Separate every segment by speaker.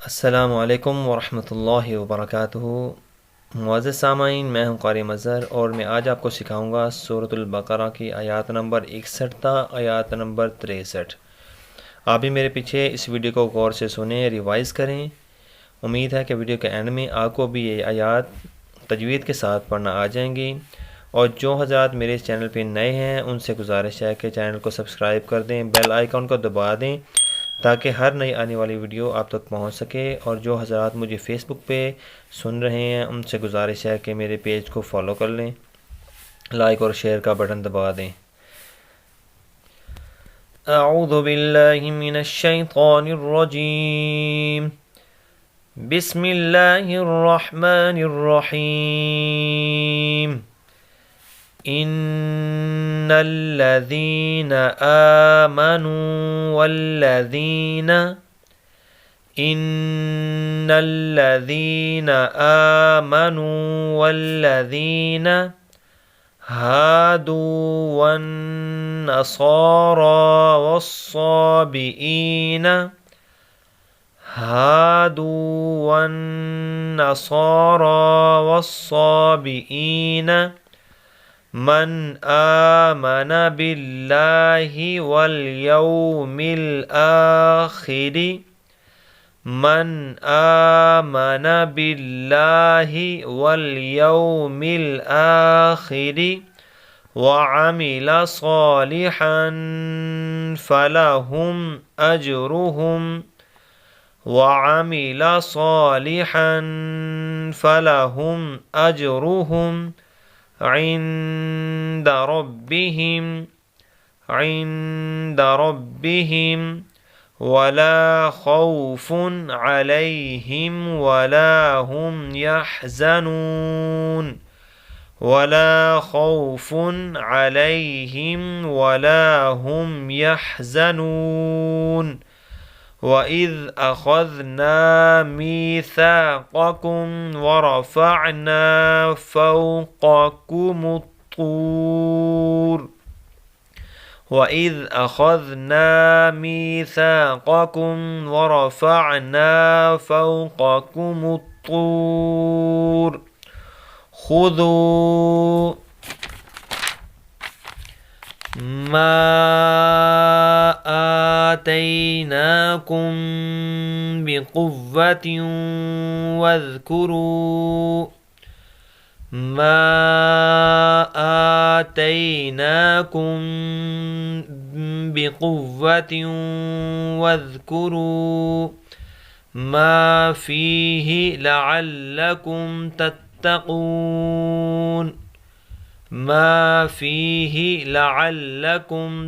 Speaker 1: السلام علیکم ورحمۃ اللہ وبرکاتہ۔ معزز سامعین، میں ہوں قاری مظہر اور میں آج آپ کو سکھاؤں گا سورۃ البقرہ کی آیات نمبر 61 تا آیات نمبر 63۔ آپ بھی میرے پیچھے اس ویڈیو کو غور سے سنیں، ریوائز کریں۔ امید ہے کہ ویڈیو کے اینڈ میں آپ کو بھی یہ آیات تجوید کے ساتھ پڑھنا آ جائیں گی، اور جو حضرات میرے اس چینل پہ نئے ہیں ان سے گزارش ہے کہ چینل کو سبسکرائب کر دیں، بیل آئیکن کو دبا دیں تاکہ ہر نئی آنے والی ویڈیو آپ تک پہنچ سکے۔ اور جو حضرات مجھے فیس بک پہ سن رہے ہیں ان سے گزارش ہے کہ میرے پیج کو فالو کر لیں، لائک اور شیئر کا بٹن دبا دیں۔ اعوذ باللہ من الشیطان الرجیم، بسم اللہ الرحمن الرحیم۔ ان الذین آمنوا والذین هادوا والنصارى والصابئين من آمن بالله واليوم الآخر وعمل صالحا فلهم أجرهم عند ربهم ولا خوف عليهم ولا هم يحزنون وَإِذْ أَخَذْنَا مِيثَاقَكُمْ وَرَفَعْنَا فَوْقَكُمُ الطُّورَ خُذُوا ما آتيناكم بقوة واذكروا ما فيه لعلكم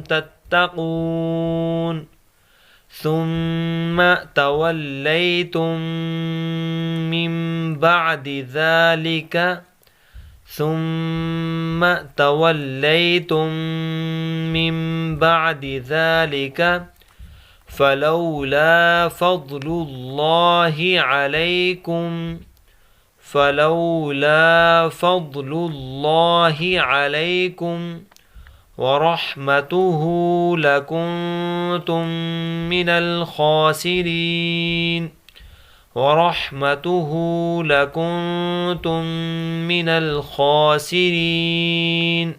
Speaker 1: تتقون ثم توليتم من بعد ذلك فلولا فضل الله عليكم ورحمته لكنتم من الخاسرين۔